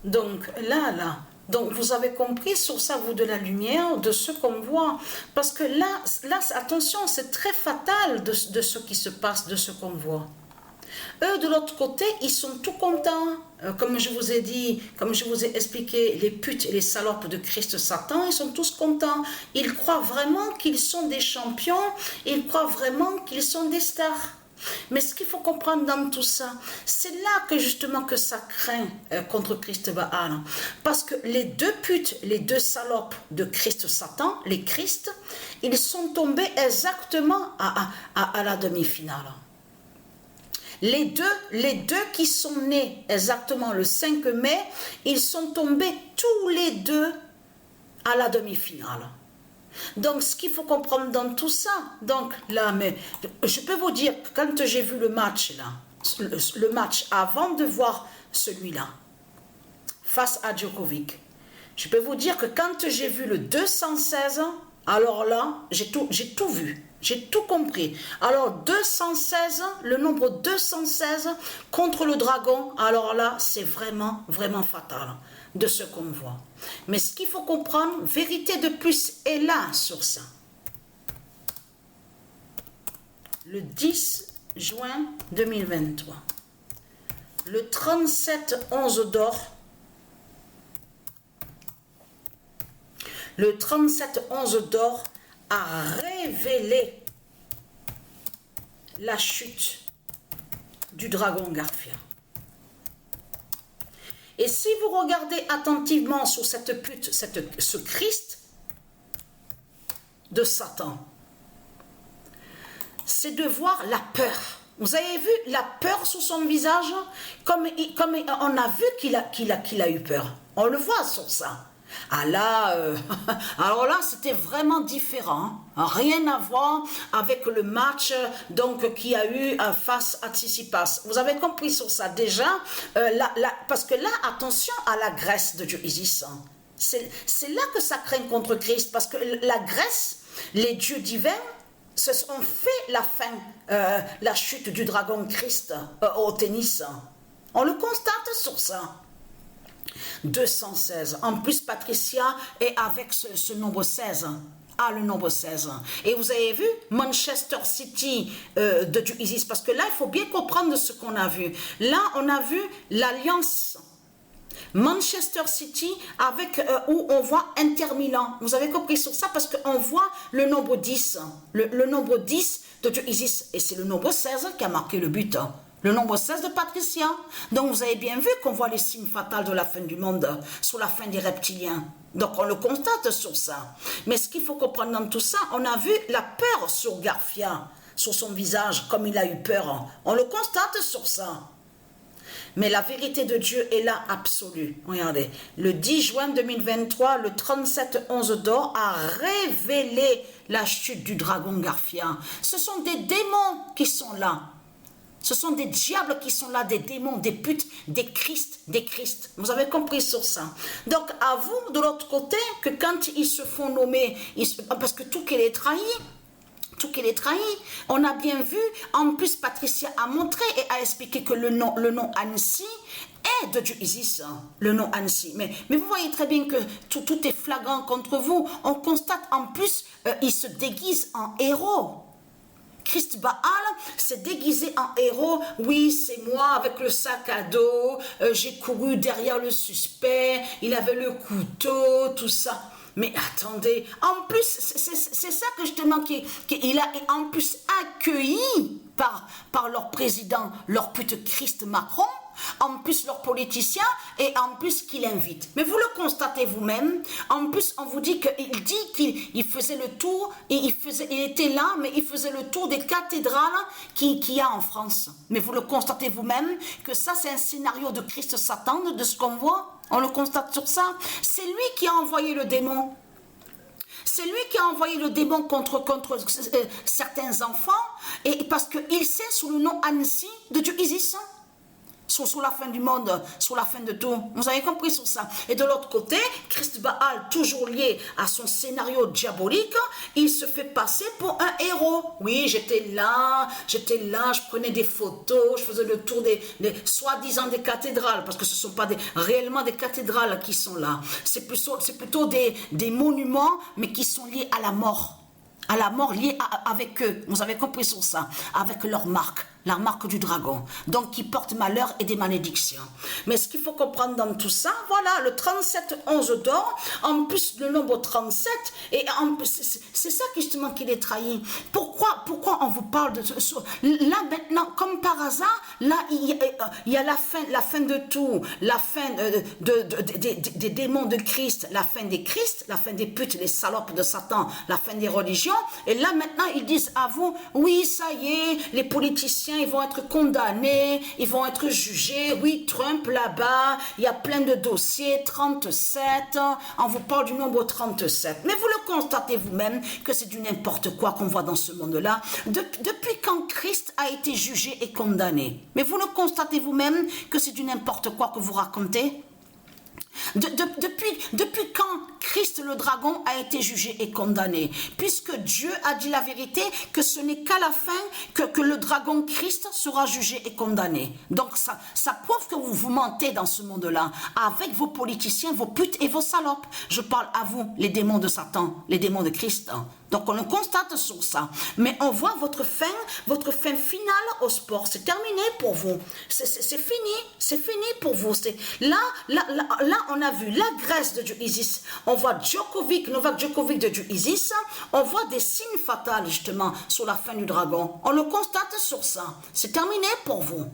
Donc là, donc vous avez compris sur ça, vous, de la lumière, de ce qu'on voit. Parce que là, attention, c'est très fatal de ce qui se passe, de ce qu'on voit. Eux, de l'autre côté, ils sont tout contents. Comme je vous ai dit, comme je vous ai expliqué, les putes et les salopes de Christ Satan, ils sont tous contents. Ils croient vraiment qu'ils sont des champions. Ils croient vraiment qu'ils sont des stars. Mais ce qu'il faut comprendre dans tout ça, c'est là que justement que ça craint contre Christ Baal. Parce que les deux putes, les deux salopes de Christ Satan, les Christ, ils sont tombés exactement à la demi-finale. Les deux qui sont nés exactement le 5 mai, ils sont tombés tous les deux à la demi-finale. Donc, ce qu'il faut comprendre dans tout ça, donc là, mais je peux vous dire que quand j'ai vu le match là, le match avant de voir celui-là, face à Djokovic, je peux vous dire que quand j'ai vu le 216, alors là, j'ai tout vu, j'ai tout compris. Alors 216, le nombre 216 contre le dragon, alors là, c'est vraiment, vraiment fatal de ce qu'on voit. Mais ce qu'il faut comprendre, vérité de plus est là sur ça. Le 10 juin 2023, le 37-11 d'or, le 37-11 d'or a révélé la chute du dragon Garfia. Et si vous regardez attentivement sur cette pute, ce Christ de Satan, c'est de voir la peur. Vous avez vu la peur sur son visage, comme on a vu qu'il a eu peur. On le voit sur ça. Ah là, alors là, c'était vraiment différent. Rien à voir avec le match donc qui a eu face à Tsitsipas. Vous avez compris sur ça déjà, parce que là, attention à la Grèce de Dieu Isis. C'est là que ça craint contre Christ, parce que la Grèce, les dieux divins, se sont fait la chute du dragon Christ au tennis. On le constate sur ça. 216. En plus, Patricia est avec ce nombre 16. Ah, le nombre 16. Et vous avez vu Manchester City de Dieu Isis, parce que là, il faut bien comprendre ce qu'on a vu. Là, on a vu l'alliance Manchester City avec où on voit Inter Milan. Vous avez compris sur ça, parce qu'on voit le nombre 10. Le nombre 10 de Dieu Isis. Et c'est le nombre 16 qui a marqué le but. Le nombre 16 de Patricia. Donc vous avez bien vu qu'on voit les signes fatals de la fin du monde, sur la fin des reptiliens. Donc on le constate sur ça. Mais ce qu'il faut comprendre dans tout ça, on a vu la peur sur Garfia, sur son visage, comme il a eu peur. On le constate sur ça. Mais la vérité de Dieu est là absolue. Regardez, le 10 juin 2023, le 37-11 d'or a révélé la chute du dragon Garfia. Ce sont des démons qui sont là. Ce sont des diables qui sont là, des démons, des putes, des Christ, des Christ. Vous avez compris sur ça. Donc, à vous, de l'autre côté, que quand ils se font nommer, parce que tout qu'elle est trahi, on a bien vu. En plus, Patricia a montré et a expliqué que le nom Annecy est de Dieu Isis, le nom Annecy. Mais vous voyez très bien que tout est flagrant contre vous. On constate en plus, il se déguise en héros. Christ Baal s'est déguisé en héros. Oui, c'est moi avec le sac à dos. J'ai couru derrière le suspect. Il avait le couteau, tout ça. Mais attendez, en plus, c'est ça que justement qu'il a en plus accueilli par leur président, leur pute Christ Macron, en plus leurs politiciens, et en plus qu'il invite. Mais vous le constatez vous-même, en plus on vous dit qu'il faisait le tour, et il était là, mais il faisait le tour des cathédrales qu'il y a en France. Mais vous le constatez vous-même, que ça c'est un scénario de Christ Satan, de ce qu'on voit. On le constate sur ça. C'est lui qui a envoyé le démon. C'est lui qui a envoyé le démon contre certains enfants, et parce qu'il sait sous le nom Annecy de Dieu Isis. sur la fin du monde, sur la fin de tout. Vous avez compris sur ça. Et de l'autre côté, Christ Baal, toujours lié à son scénario diabolique, il se fait passer pour un héros. Oui, j'étais là, je prenais des photos, je faisais le tour des soi-disant des cathédrales, parce que ce ne sont pas réellement des cathédrales qui sont là. C'est plutôt des monuments, mais qui sont liés à la mort. À la mort liée avec eux. Vous avez compris sur ça. Avec leur marque. La marque du dragon. Donc, qui porte malheur et des malédictions. Mais ce qu'il faut comprendre dans tout ça, voilà, le 37-11 d'or, en plus le nombre 37, et c'est ça justement qui les trahit. Pourquoi on vous parle de ce... Là, maintenant, comme par hasard, là, il y a la fin de tout, la fin des démons de Christ, la fin des Christ, la fin des putes, les salopes de Satan, la fin des religions, et là, maintenant, ils disent à vous, oui, ça y est, les politiciens, ils vont être condamnés, ils vont être jugés. Oui, Trump là-bas, il y a plein de dossiers, 37, on vous parle du nombre 37. Mais vous le constatez vous-même que c'est du n'importe quoi qu'on voit dans ce monde-là. Depuis quand Christ a été jugé et condamné? Mais vous le constatez vous-même que c'est du n'importe quoi que vous racontez? Depuis quand Christ le dragon a été jugé et condamné? Puisque Dieu a dit la vérité que ce n'est qu'à la fin que le dragon Christ sera jugé et condamné. Donc ça prouve que vous mentez dans ce monde-là avec vos politiciens, vos putes et vos salopes. Je parle à vous, les démons de Satan, les démons de Christ. Donc on le constate sur ça. Mais on voit votre fin finale au sport. C'est terminé pour vous. C'est fini pour vous. Là, on a vu la Grèce de Dieu Isis. On voit Novak Djokovic de Dieu Isis. On voit des signes fatals justement sur la fin du dragon. On le constate sur ça. C'est terminé pour vous.